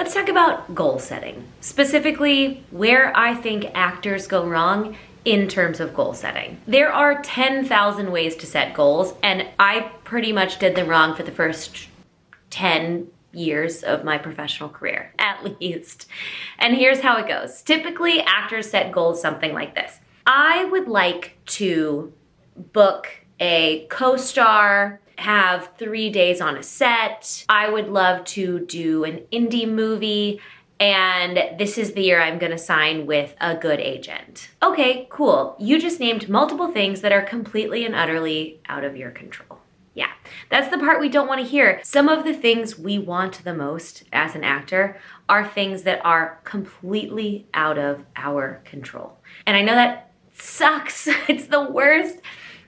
Let's talk about goal setting, specifically where I think actors go wrong in terms of goal setting. There are 10,000 ways to set goals, and I pretty much did them wrong for the first 10 years of my professional career, at least. And here's how it goes. Typically, actors set goals something like this. I would like to book a co-star, have 3 days on a set. I would love to do an indie movie, and this is the year I'm gonna sign with a good agent. Okay, cool. You just named multiple things that are completely and utterly out of your control. Yeah, that's the part we don't want to hear. Some of the things we want the most as an actor are things that are completely out of our control. And I know that sucks. It's the worst.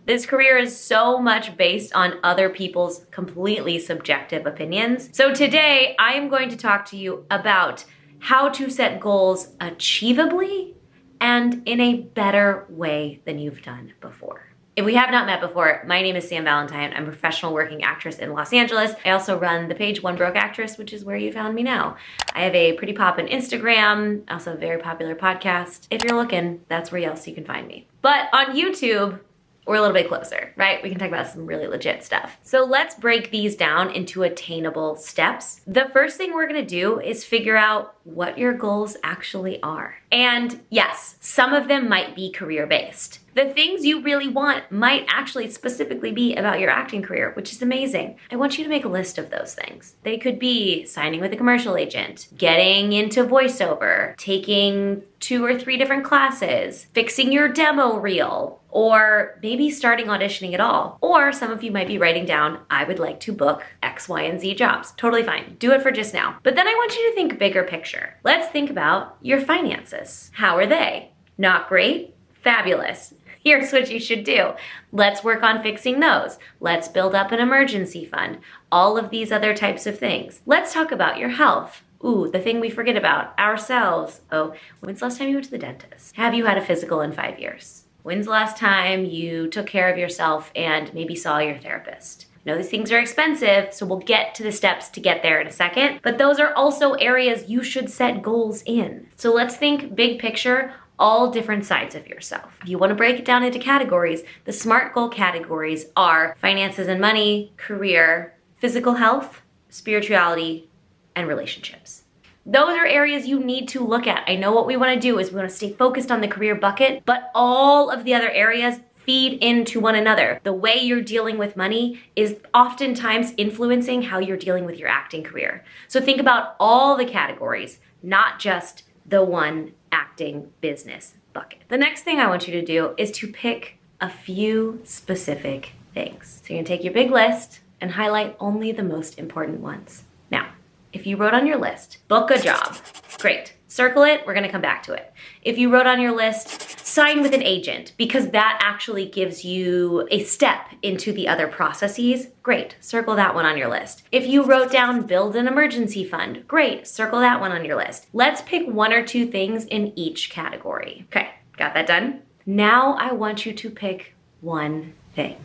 This career is so much based on other people's completely subjective opinions. So today, I am going to talk to you about how to set goals achievably and in a better way than you've done before. If we have not met before, my name is Sam Valentine. I'm a professional working actress in Los Angeles. I also run the page One Broke Actress, which is where you found me now. I have a pretty poppin' Instagram, also a very popular podcast. If you're looking, that's where else you can find me. But on YouTube, we're a little bit closer, right? We can talk about some really legit stuff. So let's break these down into attainable steps. The first thing we're gonna do is figure out what your goals actually are. And yes, some of them might be career-based. The things you really want might actually specifically be about your acting career, which is amazing. I want you to make a list of those things. They could be signing with a commercial agent, getting into voiceover, taking 2 or 3 different classes, fixing your demo reel, or maybe starting auditioning at all. Or some of you might be writing down, I would like to book X, Y, and Z jobs. Totally fine. Do it for just now. But then I want you to think bigger picture. Let's think about your finances. How are they? Not great? Fabulous. Here's what you should do. Let's work on fixing those. Let's build up an emergency fund. All of these other types of things. Let's talk about your health. Ooh, the thing we forget about, ourselves. Oh, when's the last time you went to the dentist? Have you had a physical in 5 years? When's the last time you took care of yourself and maybe saw your therapist? I know these things are expensive, so we'll get to the steps to get there in a second, but those are also areas you should set goals in. So let's think big picture, all different sides of yourself. If you want to break it down into categories, the SMART goal categories are finances and money, career, physical health, spirituality, and relationships. Those are areas you need to look at. I know what we want to do is we want to stay focused on the career bucket, but all of the other areas feed into one another. The way you're dealing with money is oftentimes influencing how you're dealing with your acting career. So think about all the categories, not just the one acting business bucket. The next thing I want you to do is to pick a few specific things. So you're gonna take your big list and highlight only the most important ones. Now, if you wrote on your list, book a job, great. Circle it, we're gonna come back to it. If you wrote on your list, sign with an agent, because that actually gives you a step into the other processes, great, circle that one on your list. If you wrote down build an emergency fund, great, circle that one on your list. Let's pick 1 or 2 things in each category. Okay, got that done? Now I want you to pick one thing.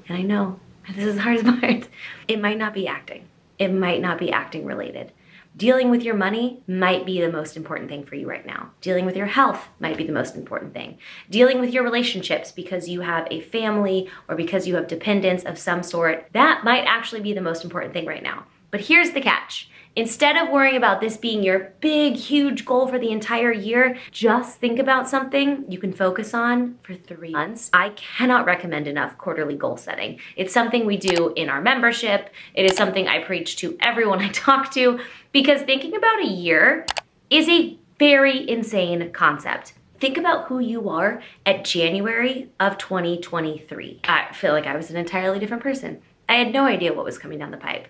And I know, this is the hardest part. It might not be acting. It might not be acting related. Dealing with your money might be the most important thing for you right now. Dealing with your health might be the most important thing. Dealing with your relationships because you have a family or because you have dependents of some sort, that might actually be the most important thing right now. But here's the catch. Instead of worrying about this being your big, huge goal for the entire year, just think about something you can focus on for 3 months. I cannot recommend enough quarterly goal setting. It's something we do in our membership. It is something I preach to everyone I talk to, because thinking about a year is a very insane concept. Think about who you are at January of 2023. I feel like I was an entirely different person. I had no idea what was coming down the pipe.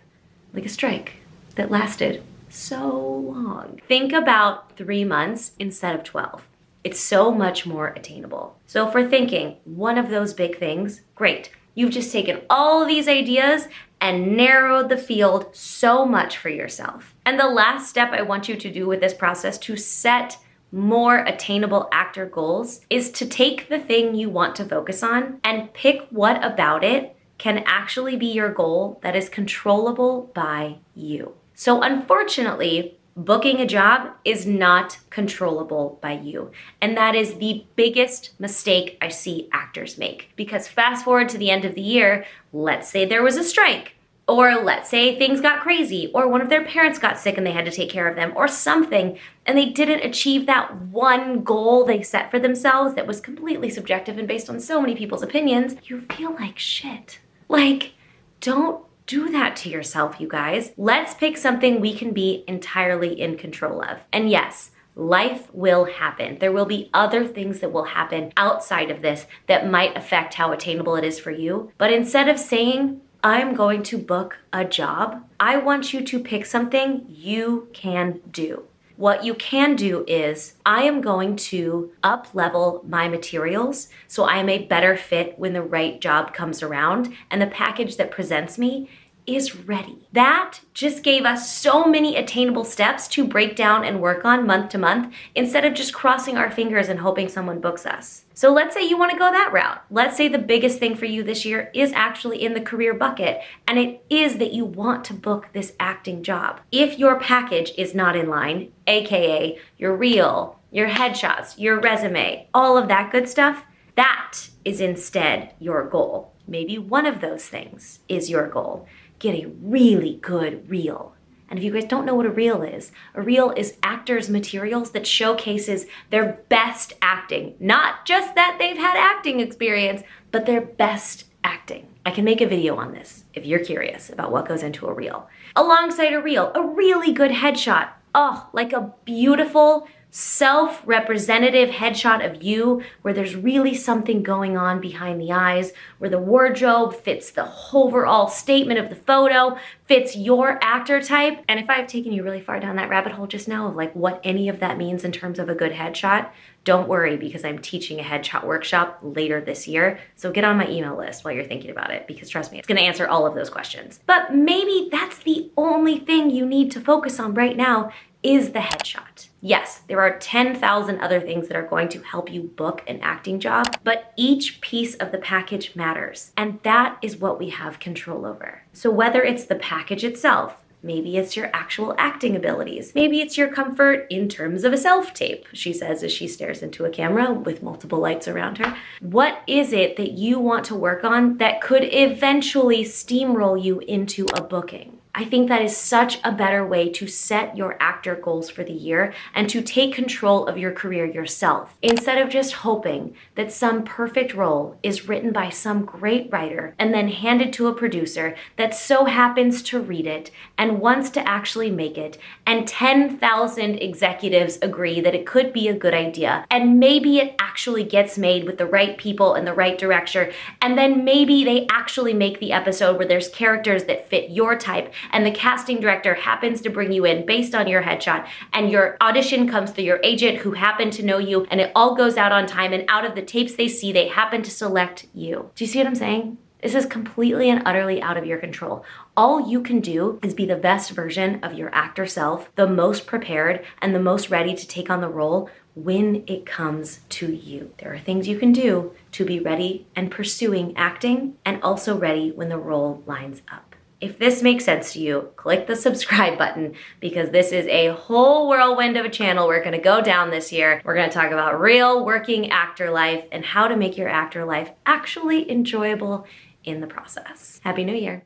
Like a strike that lasted so long. Think about 3 months instead of 12. It's so much more attainable. So if we're thinking one of those big things, great. You've just taken all these ideas and narrowed the field so much for yourself. And the last step I want you to do with this process to set more attainable actor goals is to take the thing you want to focus on and pick what about it can actually be your goal that is controllable by you. So unfortunately, Booking a job is not controllable by you. And that is the biggest mistake I see actors make. Because fast forward to the end of the year, let's say there was a strike, or let's say things got crazy, or one of their parents got sick and they had to take care of them, or something, and they didn't achieve that one goal they set for themselves that was completely subjective and based on so many people's opinions. You feel like shit. Like, don't do that to yourself, you guys. Let's pick something we can be entirely in control of. And yes, life will happen. There will be other things that will happen outside of this that might affect how attainable it is for you. But instead of saying, I'm going to book a job, I want you to pick something you can do. What you can do is, I am going to up-level my materials so I am a better fit when the right job comes around and the package that presents me is ready. That just gave us so many attainable steps to break down and work on month to month instead of just crossing our fingers and hoping someone books us. So let's say you want to go that route. Let's say the biggest thing for you this year is actually in the career bucket, and it is that you want to book this acting job. If your package is not in line, AKA your reel, your headshots, your resume, all of that good stuff, that is instead your goal. Maybe one of those things is your goal. Get a really good reel. And if you guys don't know what a reel is actors' materials that showcases their best acting. Not just that they've had acting experience, but their best acting. I can make a video on this if you're curious about what goes into a reel. Alongside a reel, a really good headshot. Oh, like a beautiful, self-representative headshot of you where there's really something going on behind the eyes, where the wardrobe fits the overall statement of the photo, fits your actor type. And if I've taken you really far down that rabbit hole just now of like what any of that means in terms of a good headshot, don't worry, because I'm teaching a headshot workshop later this year. So get on my email list while you're thinking about it, because trust me, it's gonna answer all of those questions. But maybe that's the only thing you need to focus on right now is the headshot. Yes, there are 10,000 other things that are going to help you book an acting job, but each piece of the package matters. And that is what we have control over. So whether it's the package itself, maybe it's your actual acting abilities, maybe it's your comfort in terms of a self-tape, she says as she stares into a camera with multiple lights around her. What is it that you want to work on that could eventually steamroll you into a booking? I think that is such a better way to set your actor goals for the year and to take control of your career yourself, instead of just hoping that some perfect role is written by some great writer and then handed to a producer that so happens to read it and wants to actually make it, and 10,000 executives agree that it could be a good idea, and maybe it actually gets made with the right people and the right director, and then maybe they actually make the episode where there's characters that fit your type, and the casting director happens to bring you in based on your headshot, and your audition comes through your agent who happened to know you, and it all goes out on time, and out of the tapes they see, they happen to select you. Do you see what I'm saying? This is completely and utterly out of your control. All you can do is be the best version of your actor self, the most prepared and the most ready to take on the role when it comes to you. There are things you can do to be ready and pursuing acting, and also ready when the role lines up. If this makes sense to you, click the subscribe button, because this is a whole whirlwind of a channel we're gonna go down this year. We're gonna talk about real working actor life and how to make your actor life actually enjoyable in the process. Happy New Year.